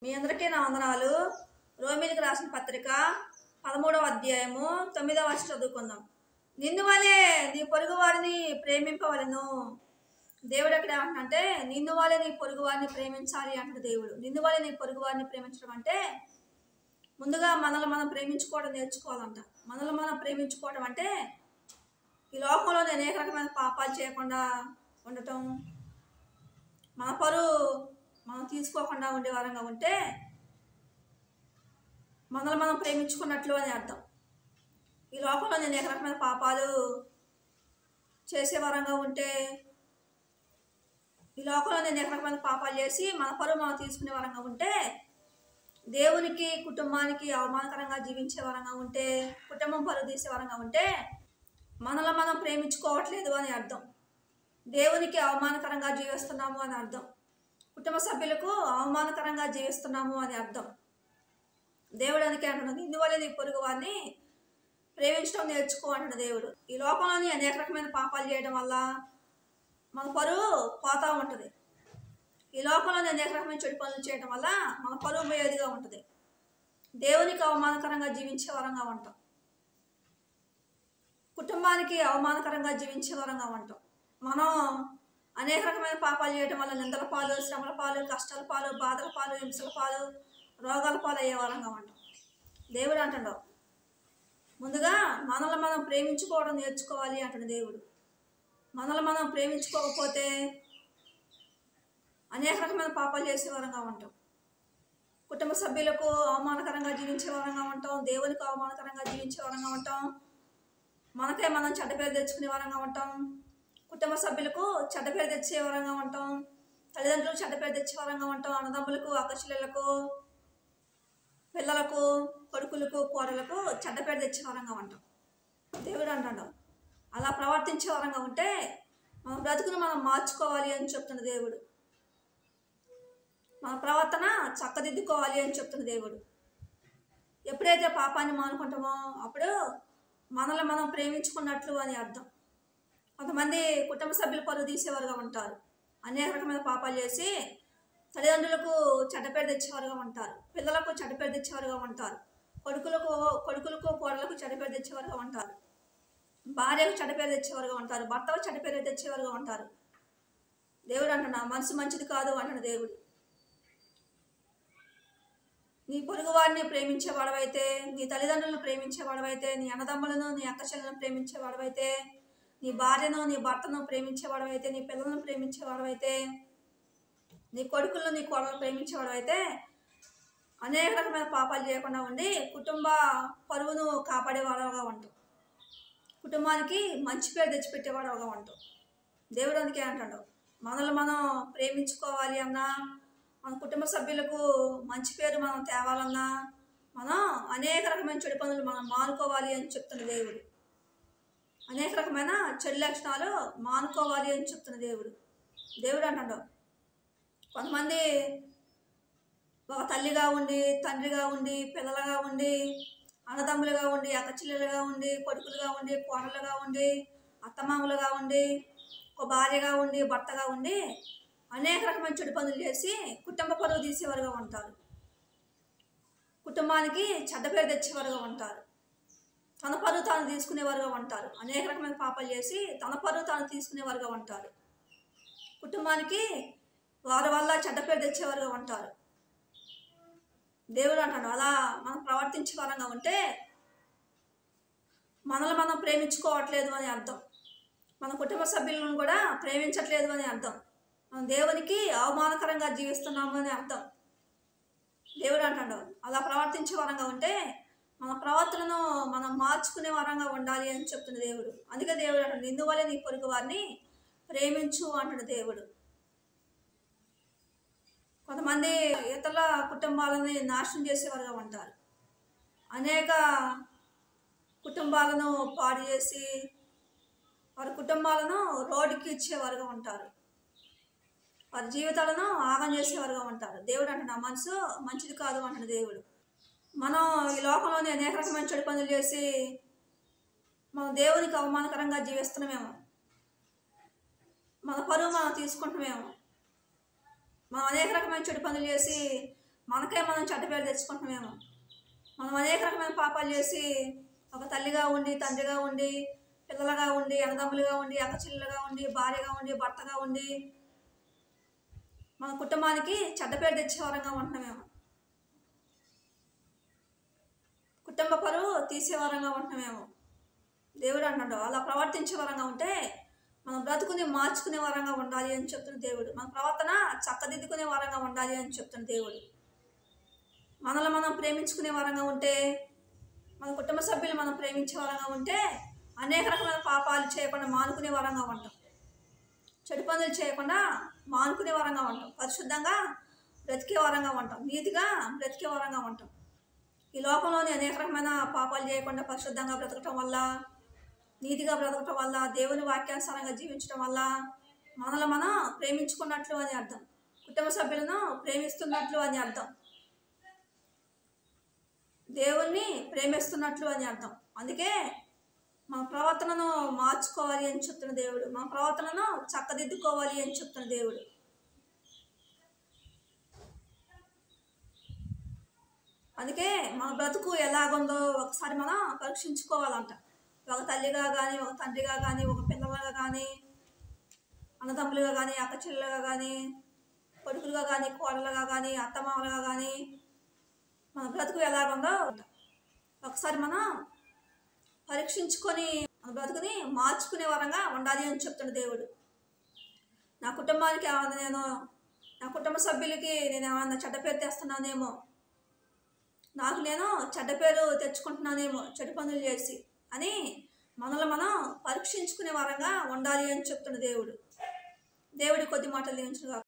మీ అందరికీ నా వందనాలు. రోమిలికి రాసిన పత్రిక 13వ అధ్యాయము 9వ వచనం చదువుకుందాం. నిన్ను వలే నీ పొరుగు వారిని ప్రేమింపవలెను. దేవుడు ఎక్కడ ఏమంటే నిన్ను వలే నీ పొరుగు వారిని ప్రేమించాలి అంటాడు దేవుడు. నిన్ను వలే నీ పొరుగు వారిని ప్రేమించడం అంటే ముందుగా మనల్ని మనం ప్రేమించుకోవడం నేర్చుకోవాలంట. మనల్ని మనం ప్రేమించుకోవడం అంటే ఈ లోకంలో అనేక రకమైన పాపాలు చేయకుండా ఉండటం, మన పరువు మనం తీసుకోకుండా ఉండే వారంగా ఉంటే మనల్ని మనం ప్రేమించుకున్నట్లు అని అర్థం. ఈ లోకంలో నేను అనేక రకమైన పాపాలు చేసే వారంగా ఉంటే ఈ లోకంలో నేను అనేక రకమైన పాపాలు చేసి మన పరువు మనం తీసుకునే వారంగా ఉంటే దేవునికి కుటుంబానికి అవమానకరంగా జీవించే వారంగా ఉంటే కుటుంబం పరువు తీసే వారంగా ఉంటే మనల్ని మనం ప్రేమించుకోవట్లేదు అని అర్థం. దేవునికి అవమానకరంగా జీవిస్తున్నాము అని అర్థం. కుటుంబ సభ్యులకు అవమానకరంగా జీవిస్తున్నాము అని అర్థం. దేవుడు అందుకే అంటున్నది ఇందువల్ల నీ పొరుగు వారిని ప్రేమించడం నేర్చుకో అంటున్న దేవుడు. ఈ లోకంలోని అనేక రకమైన పాపాలు చేయడం వల్ల మన పరువు పోతా ఉంటుంది. ఈ లోకంలోని అనేక రకమైన చెడు పనులు చేయడం వల్ల మన పరువు పోయేదిగా ఉంటుంది. దేవునికి అవమానకరంగా జీవించే వరంగా ఉంటాం. కుటుంబానికి అవమానకరంగా జీవించే వరంగా ఉంటాం. మనం అనేక రకమైన పాపాలు చేయడం వల్ల నిందల పాలు, శ్రమల పాలు, కష్టాల పాలు, బాధల పాలు, హింసల పాలు, రోగాల పాలు అయ్యే వరంగా ఉంటాం. దేవుడు అంటాడు ముందుగా మనల్ని మనం ప్రేమించుకోవడం నేర్చుకోవాలి అంటాడు దేవుడు. మనల్ని మనం ప్రేమించుకోకపోతే అనేక రకమైన పాపాలు చేసే వరంగా ఉంటాం. కుటుంబ సభ్యులకు అవమానకరంగా జీవించే వరంగా ఉంటాం. దేవునికి అవమానకరంగా జీవించే వరంగా ఉంటాం. మనకే మనం చెడ్డ పేరు తెచ్చుకునే వరంగా ఉంటాం. కుటుంబ సభ్యులకు చెడ్డ పేరు తెచ్చే వరంగా ఉంటాం. తల్లిదండ్రులకు చెడ్డ పేరు తెచ్చే వరంగా ఉంటాం. అన్నదమ్ములకు, అక్కచెల్లెలకు, పిల్లలకు, కొడుకులకు, కోడలకు చెడ్డ పేరు తెచ్చే వరంగా ఉంటాం. దేవుడు అంటాడు అలా ప్రవర్తించే వరంగా ఉంటే మన బ్రతుకును మనం మార్చుకోవాలి అని చెప్తున్న దేవుడు. మన ప్రవర్తన చక్కదిద్దుకోవాలి అని చెప్తున్న దేవుడు. ఎప్పుడైతే పాపాన్ని మానుకుంటామో అప్పుడు మనల్ని మనం ప్రేమించుకున్నట్లు అని అర్థం. కొంతమంది కుటుంబ సభ్యులు పరువు తీసేవారుగా ఉంటారు. అనేక రకమైన పాపాలు చేసి తల్లిదండ్రులకు చెడ్డపేరు తెచ్చేవారుగా ఉంటారు. పిల్లలకు చెడ్డపేరు తెచ్చేవారుగా ఉంటారు. కొడుకులకు కోడలకు చెడ్డపేరు తెచ్చేవారుగా ఉంటారు. భార్యకు చెడ్డపేరు తెచ్చేవారుగా ఉంటారు. భర్తకు చెడ్డపేరు తెచ్చేవారుగా ఉంటారు. దేవుడు అంటున్నా మనసు మంచిది కాదు అంటున్న దేవుడు. నీ పొరుగు వారిని ప్రేమించేవాడవైతే, నీ తల్లిదండ్రులను ప్రేమించేవాడవైతే, నీ అన్నదమ్ములను, నీ అక్కచెల్లెలను ప్రేమించేవాడవైతే, నీ భార్యను, నీ భర్తను ప్రేమించేవాడవైతే, నీ పిల్లలను ప్రేమించేవాడవైతే, నీ కొడుకులను, నీ కోడలను ప్రేమించేవాడవైతే అనేక రకమైన పాపాలు చేయకుండా ఉండి కుటుంబ పరువును కాపాడేవాడుగా ఉంటాం. కుటుంబానికి మంచి పేరు తెచ్చిపెట్టేవాడుగా ఉంటాం. దేవుడు అందుకే అంటాడు మనల్ని మనం ప్రేమించుకోవాలి అన్నా, మన కుటుంబ సభ్యులకు మంచి పేరు మనం తేవాలన్నా మనం అనేక రకమైన చెడు పనులు మనం మానుకోవాలి అని చెప్తున్న దేవుడు. అనేక రకమైన చెడు లక్షణాలు మానుకోవాలి అని చెప్తున్న దేవుడు. దేవుడు అంటాడు కొంతమంది ఒక తల్లిగా ఉండి, తండ్రిగా ఉండి, పిల్లలుగా ఉండి, అన్నదమ్ములుగా ఉండి, అక్కచెల్లెలుగా ఉండి, కొడుకులుగా ఉండి, కోడలుగా ఉండి, అత్తమామలుగా ఉండి, ఒక భార్యగా ఉండి, భర్తగా ఉండి అనేక రకమైన చెడు పనులు చేసి కుటుంబ పరువు తీసేవారుగా ఉంటారు. కుటుంబానికి చెడ్డ పేరు తెచ్చేవారుగా ఉంటారు. తన పరువు తాను తీసుకునేవారుగా ఉంటారు. అనేక రకమైన పాపాలు చేసి తన పరువు తాను తీసుకునేవారుగా ఉంటారు. కుటుంబానికి వారి వల్ల చెడ్డ పేరు తెచ్చేవారుగా ఉంటారు. దేవుడు అంటాడు అలా మనం ప్రవర్తించే వారంగా ఉంటే మనల్ని మనం ప్రేమించుకోవట్లేదు అని అర్థం. మన కుటుంబ సభ్యులను కూడా ప్రేమించట్లేదు అని అర్థం. మనం దేవునికి అవమానకరంగా జీవిస్తున్నాము అని అర్థం. దేవుడు అంటాడు అలా ప్రవర్తించే వరంగా ఉంటే మన ప్రవర్తనను మనం మార్చుకునే వరంగా ఉండాలి అని చెప్తున్న దేవుడు. అందుకే దేవుడు అంటాడు ఇందువల్ల నీ పొరుగు వారిని ప్రేమించు అంటున్న దేవుడు. కొంతమంది ఇతరుల కుటుంబాలని నాశనం చేసేవారుగా ఉంటారు. అనేక కుటుంబాలను పాడు చేసి వారి కుటుంబాలను రోడ్డుకి ఇచ్చేవారుగా ఉంటారు. వారి జీవితాలను ఆగం చేసేవారుగా ఉంటారు. దేవుడు అంటే నా మనసు మంచిది కాదు అంటున్న దేవుడు. మనం ఈ లోకంలోని అనేక రకమైన చెడు పనులు చేసి మనం దేవునికి అవమానకరంగా జీవిస్తున్నామేమో, మన పరువు మనం తీసుకుంటున్నామేమో, మనం అనేక రకమైన చెడు పనులు చేసి మనకే మనం చెడ్డ పేరు తెచ్చుకుంటున్నామేమో. మనం అనేక రకమైన పాపాలు చేసి ఒక తల్లిగా ఉండి, తండ్రిగా ఉండి, పిల్లలుగా ఉండి, అన్నదమ్ములుగా ఉండి, అక్కచెల్లెలుగా ఉండి, భార్యగా ఉండి, భర్తగా ఉండి మన కుటుంబానికి చెడ్డ పేరు తెచ్చే వారంగా ఉంటున్నామేమో. కుటుంబ పరువు తీసే వారంగా ఉంటున్నామేమో. దేవుడు అంటున్నాడు అలా ప్రవర్తించే వారంగా ఉంటే మనం బ్రతుకుని మార్చుకునే వారంగా ఉండాలి అని చెప్తున్న దేవుడు. మన ప్రవర్తన చక్కదిద్దుకునే వారంగా ఉండాలి అని చెప్తున్న దేవుడు. మనల్ని మనం ప్రేమించుకునే వారంగా ఉంటే, మన కుటుంబ సభ్యులు మనం ప్రేమించే వారంగా ఉంటే అనేక రకమైన పాపాలు చేయకుండా మానుకునే వారంగా ఉంటాం. చెడు పనులు చేయకుండా మానుకునే వారంగా ఉంటాం. పరిశుద్ధంగా బ్రతికే వారంగా ఉంటాం. నీతిగా బ్రతికే వారంగా ఉంటాం. ఈ లోకంలోని అనేక రకమైన పాపాలు చేయకుండా పరిశుద్ధంగా బ్రతకటం వల్ల, నీతిగా బ్రతకటం వల్ల, దేవుని వాక్యానుసారంగా జీవించడం వల్ల మనల్ని మనం ప్రేమించుకున్నట్లు అని అర్థం. కుటుంబ సభ్యులను ప్రేమిస్తున్నట్లు అని అర్థం. దేవుణ్ణి ప్రేమిస్తున్నట్లు అని అర్థం. అందుకే మన ప్రవర్తనను మార్చుకోవాలి అని చెప్తున్న దేవుడు. మన ప్రవర్తనను చక్కదిద్దుకోవాలి అని చెప్తున్న దేవుడు. అందుకే మన బ్రతుకు ఎలాగుందో ఒకసారి మనం పరీక్షించుకోవాలంట. ఒక తల్లిగా కానీ, ఒక తండ్రిగా కానీ, ఒక పిల్లలుగా కానీ, అన్నదమ్ములుగా కానీ, అక్కచెల్లెలుగా కానీ, కొడుకులుగా కానీ, కోడలుగా కానీ, అత్తమామలుగా కానీ మన బ్రతుకు ఎలాగుందో ఒకసారి మనం పరీక్షించుకొని మన బ్రతుకుని మార్చుకునే వారంగా ఉండాలి అని చెప్తున్న దేవుడు. నా కుటుంబానికి ఏమన్నా నా కుటుంబ సభ్యులకి నేను ఏమన్నా చెడ్డ పేరు తెస్తున్నానేమో, నాకు నేను చెడ్డ పేరు తెచ్చుకుంటున్నానేమో చెడు పనులు చేసి అని మనల్ని మనం పరీక్షించుకునే వారంగా ఉండాలి అని చెప్తున్న దేవుడు. దేవుడి కొద్ది మాటలు దీవించుగా.